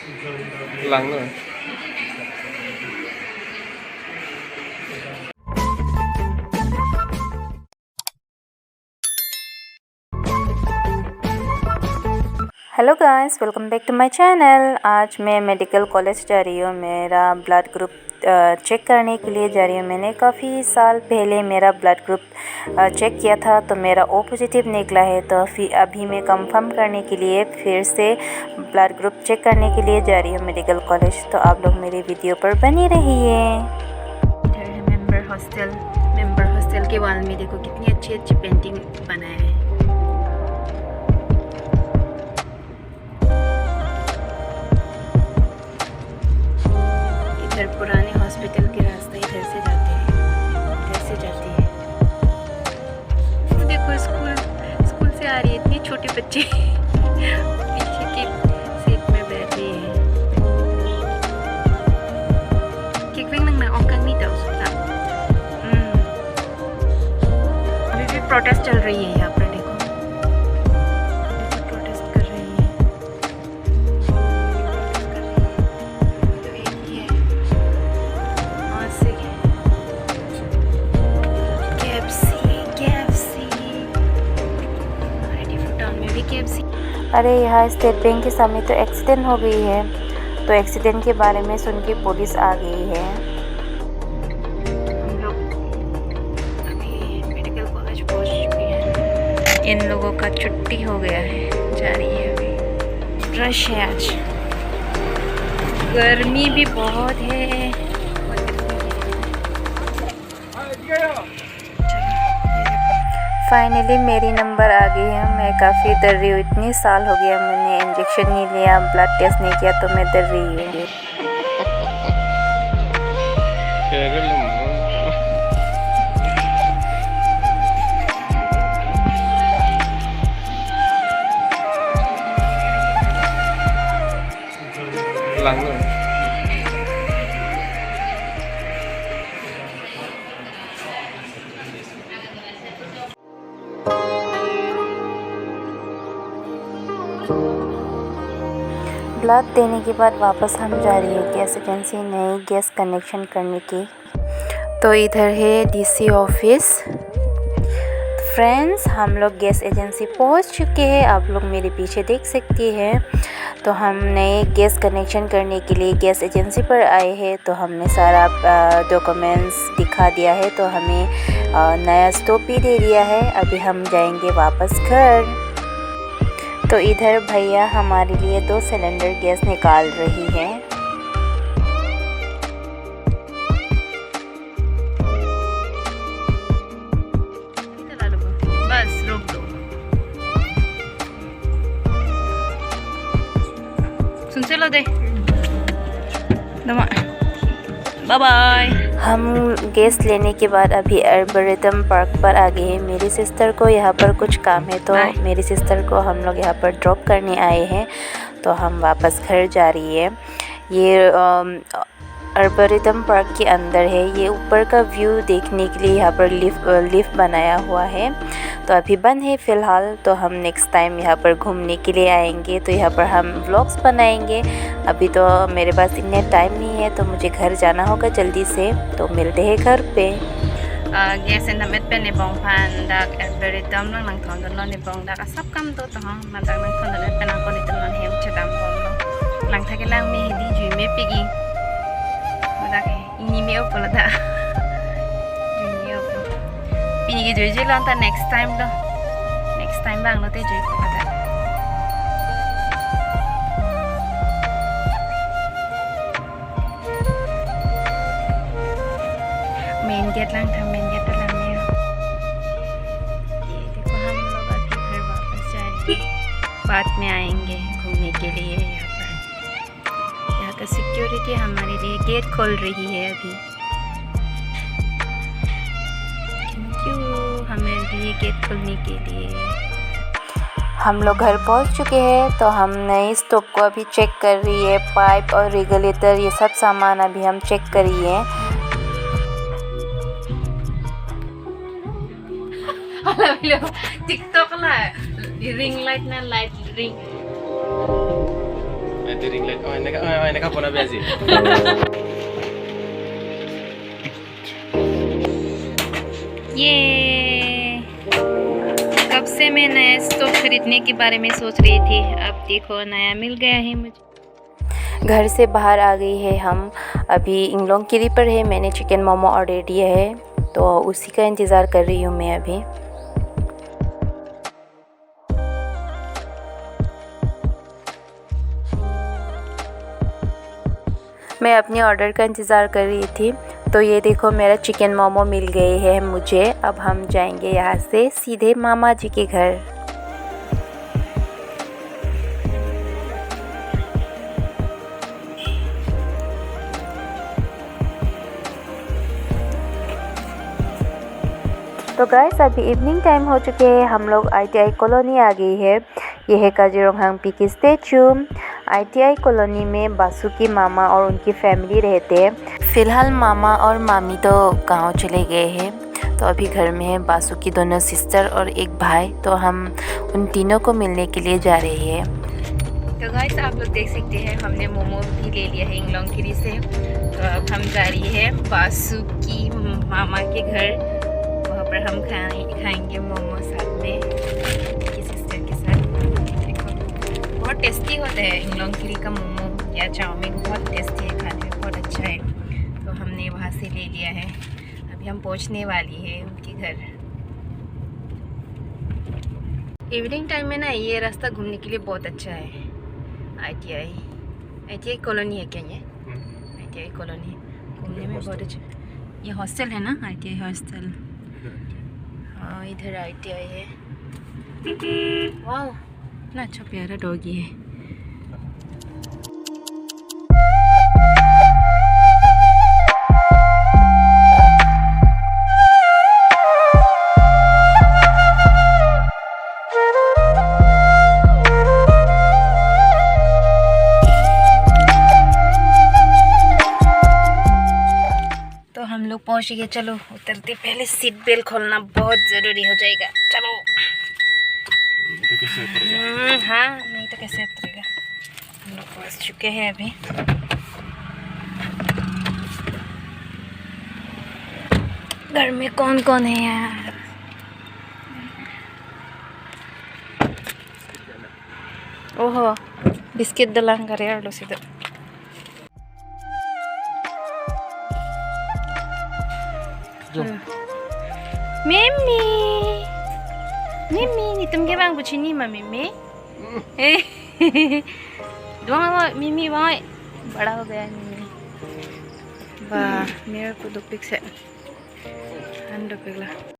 lắng rồi. Hello guys, welcome back to my channel. आज मैं medical college जा रही हूँ। मेरा ब्लड ग्रुप चेक करने के लिए जा रही हूँ। मैंने काफ़ी साल पहले मेरा ब्लड ग्रुप चेक किया था तो मेरा ओ पॉजिटिव निकला है। तो फिर अभी मैं कंफर्म करने के लिए फिर से ब्लड ग्रुप चेक करने के लिए जा रही हूँ मेडिकल कॉलेज। तो आप लोग मेरे वीडियो पर बने रहिए। इधर है मेंबर हॉस्टल के वॉल में देखो कितनी अच्छी अच्छी पेंटिंग बनाए हैं। पुराने हॉस्पिटल के रास्ते इधर से जाते हैं। देखो स्कूल से आ रही है इतनी छोटे बच्चे पीछे की सीट में बैठे हैं। अभी भी प्रोटेस्ट चल रही है यहाँ पर। देखो प्रोटेस्ट कर रही है। अरे यहाँ स्टेट बैंक के सामने तो एक्सीडेंट हो गई है। तो एक्सीडेंट के बारे में सुन के पुलिस आ गई है। हम लोग अभी मेडिकल कॉलेज पहुँच चुके हैं। इन लोगों का छुट्टी हो गया है, जा रही है अभी। रश है आज, गर्मी भी बहुत है। फाइनली मेरी नंबर आ गई है। मैं काफ़ी डर रही हूँ, इतने साल हो गया मैंने इंजेक्शन नहीं लिया, ब्लड टेस्ट नहीं किया, तो मैं डर रही हूँ। Lắng rồi. ब्लड देने के बाद वापस हम जा रही है गैस एजेंसी नई गैस कनेक्शन करने की। तो इधर है डीसी ऑफिस। फ्रेंड्स, हम लोग गैस एजेंसी पहुंच चुके हैं। आप लोग मेरे पीछे देख सकती हैं। तो हम नए गैस कनेक्शन करने के लिए गैस एजेंसी पर आए हैं। तो हमने सारा डॉक्यूमेंट्स दिखा दिया है। तो हमें नया स्टोव भी दे दिया है। अभी हम जाएंगे वापस घर। तो इधर भैया हमारे लिए 2 सिलेंडर गैस निकाल रही है। बस रोक दो। सुन से लो दे। Bye bye. हम गैस लेने के बाद अभी आर्बोरेटम पार्क पर आ गए हैं। मेरी सिस्टर को यहाँ पर कुछ काम है तो मेरी सिस्टर को हम लोग यहाँ पर ड्रॉप करने आए हैं। तो हम वापस घर जा रही है। ये आर्बोरेटम पार्क के अंदर है। ये ऊपर का व्यू देखने के लिए यहाँ पर लिफ्ट बनाया हुआ है। तो अभी बंद है फ़िलहाल। तो हम नेक्स्ट टाइम यहाँ पर घूमने के लिए आएंगे। तो यहाँ पर हम व्लॉग्स बनाएंगे। अभी तो मेरे पास इतने टाइम नहीं है तो मुझे घर जाना होगा जल्दी से। तो मिलते हैं घर पे। गैस नमेट पे निबोंग फान डाक आर्बोरेटम लो नंग थोन लो निबोंग डाक सब काम तो हाँ माता नंग थोन नमेट पे नाको नितन लो हेम चदाम बोलो लंग थाके लांग में हिदी जुई में piggy ini mi opo lada ini opo pini ke joji lonta next time bang lo te joji ko lada main gate lang था main gate lang में ये देखो हम लोग अभी घर वापस जा रहे हैं। बाद में आएंगे घूमने के लिए। यहाँ का सिक्योरिटी हमारे लिए गेट खोल रही है अभी। थैंक यू हमें भी गेट खोलने के लिए। हम लोग घर पहुंच चुके हैं। तो हम नई स्टोव को अभी चेक कर रही है। पाइप और रेगुलेटर ये सब सामान अभी हम चेक करिए। TikTok lah, di ring light na light ring. the ring light. Oh, neka pona biazi. ये कब से मैं नया स्टोव खरीदने के बारे में सोच रही थी, अब देखो नया मिल गया है मुझे। घर से बाहर आ गई है हम, अभी इंगलोंग किरी पर है। मैंने चिकन मोमो ऑर्डर दिया है तो उसी का इंतज़ार कर रही हूँ मैं अभी। मैं अपने ऑर्डर का इंतज़ार कर रही थी तो ये देखो मेरा चिकन मोमो मिल गए हैं मुझे। अब हम जाएंगे यहाँ से सीधे मामा जी के घर। तो गाइस अभी इवनिंग टाइम हो चुके हैं, हम लोग ITI कॉलोनी आ गई है। ये है काजीरंगा की स्टैचू। ITI कॉलोनी में बासुकी मामा और उनकी फैमिली रहते हैं। फ़िलहाल मामा और मामी तो गांव चले गए हैं, तो अभी घर में है बासुकी दोनों सिस्टर और एक भाई। तो हम उन तीनों को मिलने के लिए जा रहे हैं। तो गाइस आप लोग देख सकते हैं हमने मोमो भी ले लिया है इंगलोंग किरी से। तो अब हम जा रही है बासुकी मामा के घर, वहाँ पर हम खाएंगे मोमो साथ में उनकी सिस्टर के साथ। देखो बहुत टेस्टी होता है इंगलोंग किरी का मोमो या चाउमीन, बहुत टेस्टी है, खाने में बहुत अच्छा है। तो हमने वहाँ से ले लिया है, अभी हम पहुँचने वाली है उनके घर। इवनिंग टाइम में ना ये रास्ता घूमने के लिए बहुत अच्छा है। ITI कॉलोनी है क्या ये? ITI कॉलोनी घूमने में बहुत अच्छा। ये हॉस्टल है ना, ITI हॉस्टल। हाँ इधर ITI है। वाह इतना अच्छा प्यारा डॉगी है। तो हम लोग पहुंच गए, चलो उतरते पहले सीट बेल्ट खोलना बहुत ज़रूरी हो जाएगा। चलो। हाँ नहीं तो कैसे उतरेगा। हम लोग पहुंच चुके हैं अभी। घर में कौन कौन है यार? ओहो बिस्किट दलांग करे यार लो सीधा। Mimi, Mimi, ni tumge bang bucini ma Mimi? Doang Mimi boy, बड़ा हो गया Mimi। वाह मेरा को 2 पिक से 100 पिघला।